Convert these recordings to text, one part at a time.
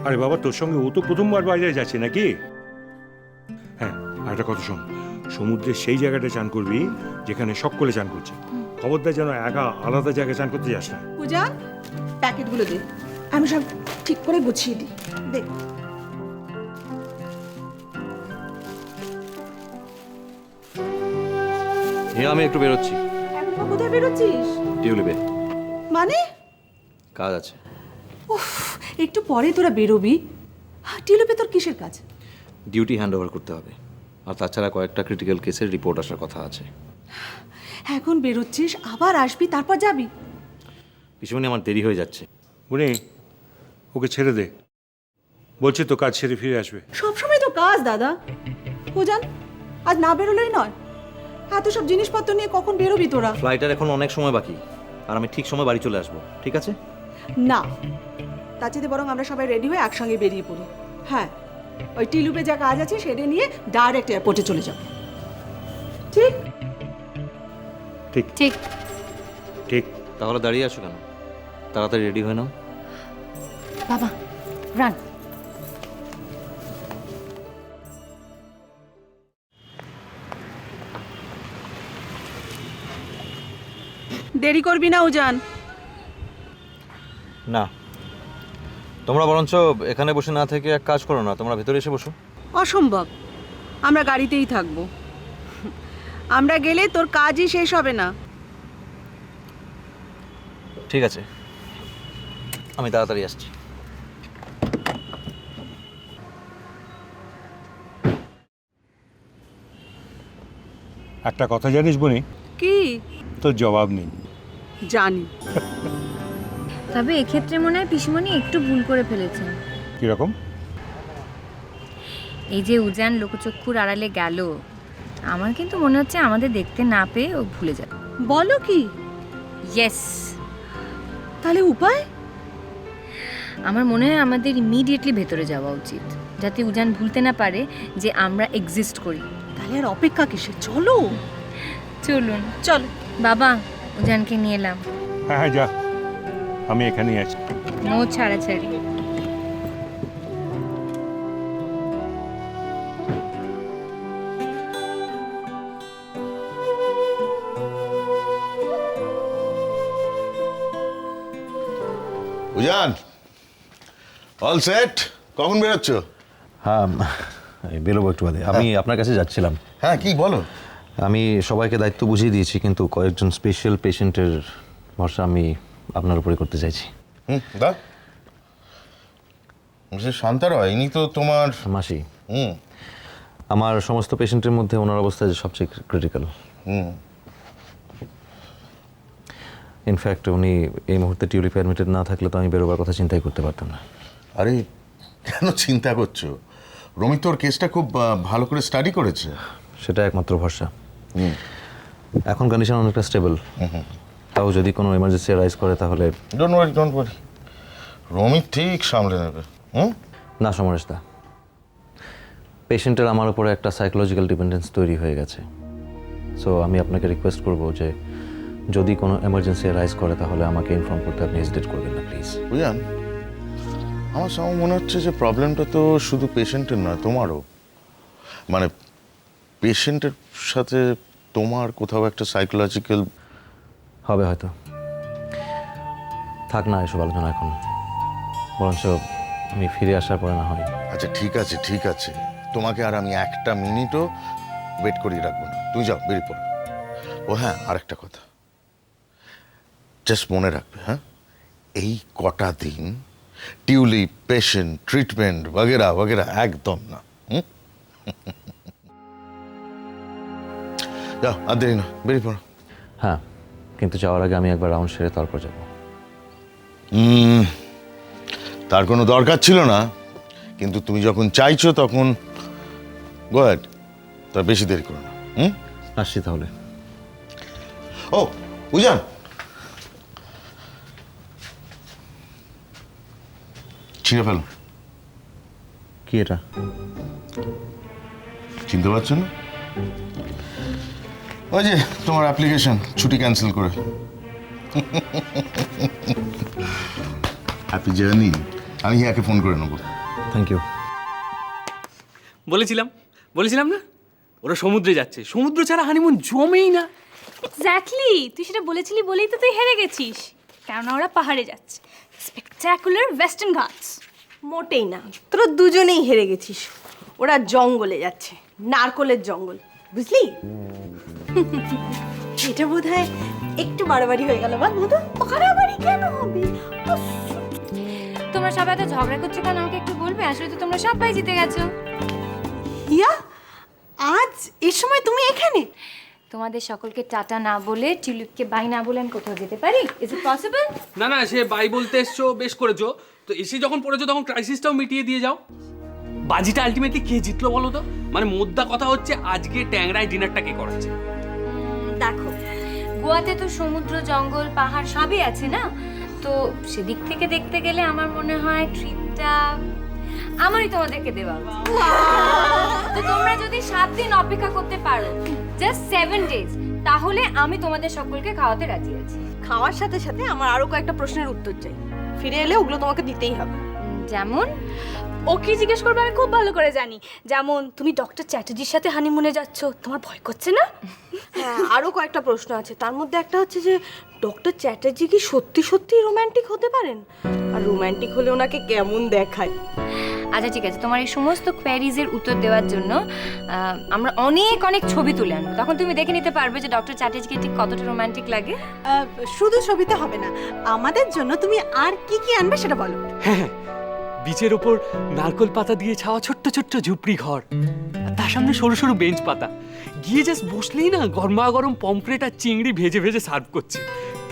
আরে বাবা, তোর সঙ্গে ও তো প্রথমবার বাইরে যাচ্ছে নাকি? হ্যাঁ, আর একটা কথা শোন, সমুদ্রের সেই জায়গাটা চান করবি যেখানে সকলে চান করছে। খবরদার যেন একা আলাদা জায়গায় চান করতে যাস না। পূজা, প্যাকেটগুলো দে, আমি সব ঠিক করে গুছিয়ে দিই। দে। আমি একটু বেরোচ্ছি। এখন কোথায় বেরোচ্ছিস? টিউলিপে মানে? কাজ আছে। উফ, একটু পরে তোরা বেরোবি। টিউলিপে তোর কিসের কাজ? ডিউটি হ্যান্ড ওভার করতে হবে, আর তাছাড়া কয়েকটা ক্রিটিক্যাল কেসের রিপোর্ট আসার কথা আছে। এখন বেরোচ্ছিস, আবার আসবি, তারপর যাবি। পিছনে আমার দেরি হয়ে যাচ্ছে। বুনি, ওকে ছেড়ে দে, বলছে তো কাজ ছেড়ে ফিরে আসবে। সবসময় তো কাজ দাদা। পূজান, আজ না বেরোলেই নয়। এত সব জিনিসপত্র নিয়ে কখন বেরোবি তোরা? ফ্লাইটের এখন অনেক সময় বাকি, আর আমি ঠিক সময় বাড়ি চলে আসবো, ঠিক আছে? না, তার চেয়ে বরং আমরা সবাই রেডি হয়ে একসঙ্গে বেরিয়ে পড়ি। হ্যাঁ, ওই টিলুপে যা কাজ আছে সেটা নিয়ে ডাইরেক্ট এয়ারপোর্টে চলে যাব। ঠিক? ঠিক ঠিক। ঠিক। তাহলে দাঁড়িয়ে আছো কেন? তাড়াতাড়ি রেডি হয়ে নাও। বাবা, রান। দেরি করবি না উজান। না, তোমরা বরঞ্চ এখানে বসে না থেকে এক কাজ করো না, তোমরা ভেতরে এসে বসো। অসম্ভব, আমরা গাড়িতেই থাকবো। আমরা গেলে তোর কাজই শেষ হবে না। ঠিক আছে, আমি তাড়াতাড়ি আসছি। একটা কথা জানিস বুনি, কি? তোর জবাব নেই। জানি। তবে এক্ষেত্রে মনে হয় পিসিমণি একটু ভুল করে ফেলেছেন। কিরকম? এই যে উজান লোকচক্ষুর আড়ালে গেল, আমার কিন্তু মনে হচ্ছে আমাদের দেখতে না পেয়ে ও ভুলে যাবে। বলো কি? ইয়েস। তাহলে উপায়? আমার মনে হয় আমাদের ইমিডিয়েটলি ভেতরে যাওয়া উচিত, যাতে উজান ভুলতে না পারে যে আমরা এক্সিস্ট করি। তাহলে আর অপেক্ষা কিসে? চলো চলুন। চলো। বাবা, উজানকে নিয়ে এলাম। হ্যাঁ হ্যাঁ, যা, আমি এখানেই আছি। নো ছাড়াছাড়ি। উজান, অল সেট? কখন বেরোচ্ছ? হ্যাঁ, বেরোবো একটু বাদে। আমি আপনার কাছে যাচ্ছিলাম। হ্যাঁ, কি বলো? আমি সবাইকে দায়িত্ব বুঝিয়ে দিয়েছি, কিন্তু কয়েকজন স্পেশাল পেশেন্টের ভরসা আমি আপনার উপরে করতে চাইছি। দা মিসেস শান্তারয়, ইনি তো তোমার মাসি। আমার সমস্ত পেশেন্টের মধ্যে ওনার অবস্থা যে সবচেয়ে ক্রিটিক্যাল। ইনফ্যাক্ট উনি এই মুহূর্তে টিউলিপে অ্যাডমিটেড না থাকলে তো আমি বেরোবার কথা চিন্তাই করতে পারতাম না। আরে কেন চিন্তা করছো? রমি তোর কেসটা খুব ভালো করে স্টাডি করেছে। সেটা একমাত্র ভরসা। এখন কন্ডিশন অনেকটা স্টেবল, তাও যদি কোনো এমার্জেন্সি রাইজ করে তাহলে ডোন্ট ওয়ারি, রমি ঠিক সামলে নেবে। না সমরেশ দা, পেশেন্টের আমার উপরে একটা সাইকোলজিক্যাল ডিপেন্ডেন্স তৈরি হয়ে গেছে। সো আমি আপনাকে রিকোয়েস্ট করব যে যদি কোনো এমার্জেন্সি রাইজ করে তাহলে আমাকে ইনফর্ম করতে আপনি হেজিটেট করবেন না প্লিজ। বুঝান, আমার সময় মনে হচ্ছে যে প্রবলেমটা তো শুধু পেশেন্টের নয়, তোমারও। মানে পেশেন্টের সাথে তোমার কোথাও একটা সাইকোলজিক্যাল হবে হয়তো। থাক না এসব আলোচনা এখন, বরঞ্চ আমি ফিরে আসার পরে না হয়। আচ্ছা ঠিক আছে, তোমাকে আর আমি একটা মিনিটও ওয়েট করিয়ে রাখবো না। তুমি যাও, বেরিয়ে পড়ো। ও হ্যাঁ, আরেকটা কথা জাস্ট মনে রাখবে, হ্যাঁ, এই কটা দিন টিউলিপ পেশেন্ট ট্রিটমেন্ট বগেরা বগেরা একদম না। যাও, আর দেরি না, বেরিয়ে পড়ো। হ্যাঁ, কিন্তু যাওয়ার আগে আমি একবার রাউন্ড সেরে তারপর যাব। তার কোনো দরকার ছিল না, কিন্তু তুমি যখন চাইছো তখন গো অ্যাহেড, তার বেশি দেরি করো না। আসছি তাহলে। ও উজান, ছিঁড়ে ফেলো। কি এটা? চিনতে পারছো না? ওই যে তোমার অ্যাপ্লিকেশন ছুটি ক্যান্সেল করে। Happy journey. আমি হিয়াকে ফোন করে নেবো। Thank you. বলেছিলাম না ওরা সমুদ্রে যাচ্ছে, সমুদ্র ছাড়া হানিমুন জমেই না। এক্স্যাক্টলি, তুই সেটা বলেছিলি বলেই তো তুই হেরে গেছিস। কেননা ওরা পাহাড়ে যাচ্ছে, স্পেকটাকুলার ওয়েস্টার্ন ঘাটস। মোটেই না, তোরা দুজনেই হেরে গেছিস। ওরা জঙ্গলে যাচ্ছে, নারকলের জঙ্গল, বুঝলি? এটা বোধ হয় একটু বাড়াবাড়ি হয়ে গেল। বল মধু, বাড়াবাড়ি কেন হবে? তোমরা সবাই তো ঝগড়া করছো কেন আমাকে একটু বলবে? আসলে তো তোমরা সবাই জিতে গেছো। হিয়া, আজ এই সময় তুমি এখানে? তোমাদের সকলকে টাটা না বলে, টিউলিপকে বাই না বলে আমি কোথাও যেতে পারি? Is it possible? না সে বাই বলতে এসছো, বেশ করেছো। তো এসে যখন পড়েছো তখন ক্রাইসিসটাও মিটিয়ে দিয়ে যাও। বাজিটা আলটিমেটলি কে জিতলো বলো তো? মানে মোদ্দা কথা হচ্ছে আজকে ট্যাংরায় ডিনারটা কে করাচ্ছে? দেখো, গোয়াতে তো সমুদ্র, জঙ্গল, পাহাড় সবই আছে না? তো সেদিক থেকে দেখতে গেলে আমার মনে হয় ট্রিপটা আমারই তোমাদেরকে দেওয়া উচিত। তো তোমরা যদি 7 দিন অপেক্ষা করতে পারো, জাস্ট 7 days, তাহলে আমি তোমাদের সকলকে খাওয়াতে রাজি আছি। খাওয়ার সাথে সাথে আমার আরো কয়েকটা প্রশ্নের উত্তর চাই। ফিরে এলে ওগুলো তোমাকে দিতেই হবে। যেমন? ও কি জিজ্ঞেস করবে আমি খুব ভালো করে জানি। যেমন তুমি ডক্টর চ্যাটার্জির সাথে হানিমুনে যাচ্ছ, তোমার ভয় করছে না? হ্যাঁ, আরো কয়েকটা প্রশ্ন আছে। তার মধ্যে একটা হচ্ছে যে ডক্টর চ্যাটার্জি কি সত্যি সত্যি রোমান্টিক হতে পারেন? আর রোমান্টিক হলে ওনাকে কেমন দেখায়? আচ্ছা ঠিক আছে, তোমার এই সমস্ত কোয়ারিজের উত্তর দেওয়ার জন্য আমরা অনেক অনেক ছবি তুলে আনবো। তখন তুমি দেখে নিতে পারবে যে ডক্টর চ্যাটার্জিকে ঠিক কতটা রোমান্টিক লাগে। শুধু ছবিতে হবে না, আমাদের জন্য তুমি আর কি কি আনবে সেটা বলো। হ্যাঁ, বিচের ওপর নারকল পাতা দিয়ে ছাওয়া ছোট্ট ছোট্ট ঝুপড়ি ঘর, আর তার সামনে সরু সরু বেঞ্চ পাতা। গিয়ে জাস্ট বসলেই না গরমা গরম পমফ্রেট আর চিংড়ি ভেজে ভেজে সার্ভ করছে।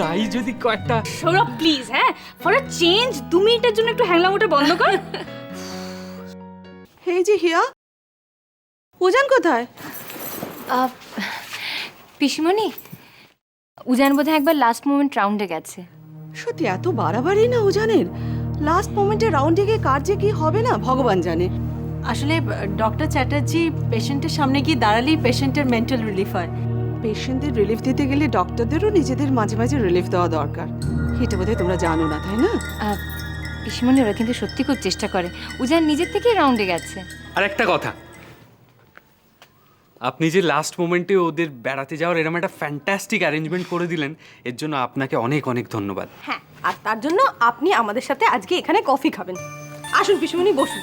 তাই যদি কয়েকটা সৌরভ প্লিজ, হ্যাঁ, ফর আ চেঞ্জ 2 মিনিটের জন্য একটু হ্যাংলামোটা বন্ধ কর। হে যে হিয়া, উজান কোথায়? পিসিমণি, উজান বোধহয় একবার লাস্ট মোমেন্ট রাউন্ডে গেছে। সত্যি এত বাড়াবাড়ি না উজানের? লাস্ট মোমেন্টে রাউন্ডে গিয়ে কার যে কি হবে না ভগবান জানে। আসলে ডক্টর চ্যাটার্জি পেশেন্টের সামনে গিয়ে দাঁড়ালেই পেশেন্টের মেন্টাল রিলিফ হয়। পেশেন্টদের রিলিফ দিতে গেলে ডক্টরদেরও নিজেদের মাঝে মাঝে রিলিফ দেওয়া দরকার। এটা বোধহয় তোমরা জানো না, তাই না? পিসিমণি, ওরা কিন্তু সত্যি খুব চেষ্টা করে। উজান নিজের থেকেই রাউন্ডে গেছে। আর একটা কথা, আপনি যে লাস্ট মোমেন্টে ওদের বেড়াতে যাওয়ার এরকম একটা ফ্যান্টাস্টিক অ্যারেঞ্জমেন্ট করে দিলেন, এর জন্য আপনাকে অনেক অনেক ধন্যবাদ। হ্যাঁ, আর তার জন্য আপনি আমাদের সাথে আজকে এখানে কফি খাবেন। আসুন পিসুমণি, বসুন।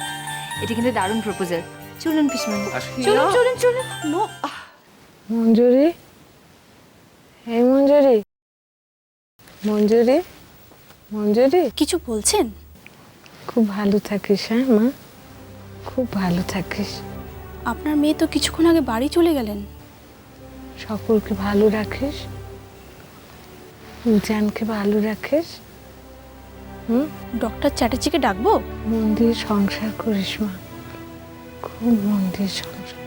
এটা কিন্তু দারুণ প্রপোজাল। চলুন পিসিমণি, আসুন। চলুন চলুন চলুন। নো, মঞ্জুরি, এই মঞ্জুরি, মঞ্জুরি, মঞ্জুরি, কিছু বলছেন? খুব ভালো থাকিস। হ্যাঁ মা, খুব ভালো থাকিস। আপনার মেয়ে তো কিছুক্ষণ আগে বাড়ি চলে গেলেন। সকলকে ভালো রাখিস, উজানকে ভালো রাখিস। ডক্টর চ্যাটার্জিকে ডাকবো? মন দিয়ে সংসার করিস মা, খুব মন দিয়ে সংসার।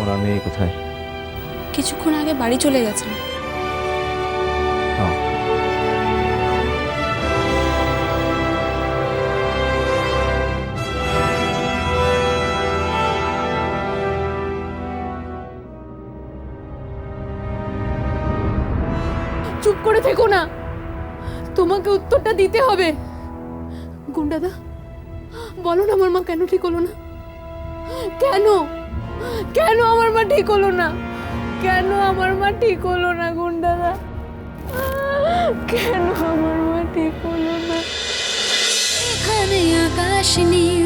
ওনার মেয়ে কোথায়? কিছুক্ষণ আগে বাড়ি চলে গেছেন। হ্যাঁ, চুপ করে থেকো না, তোমাকে উত্তরটা দিতে হবে। গুন্ডাদা, বলো না আমার মা কেন ঠিক হলো না? কেন কেন আমার মা ঠিক হলো না? কেন আমার মা ঠিক হলো না গুন্ডাদা? কেন আমার মা ঠিক হলো না? এখানে আকাশ নীল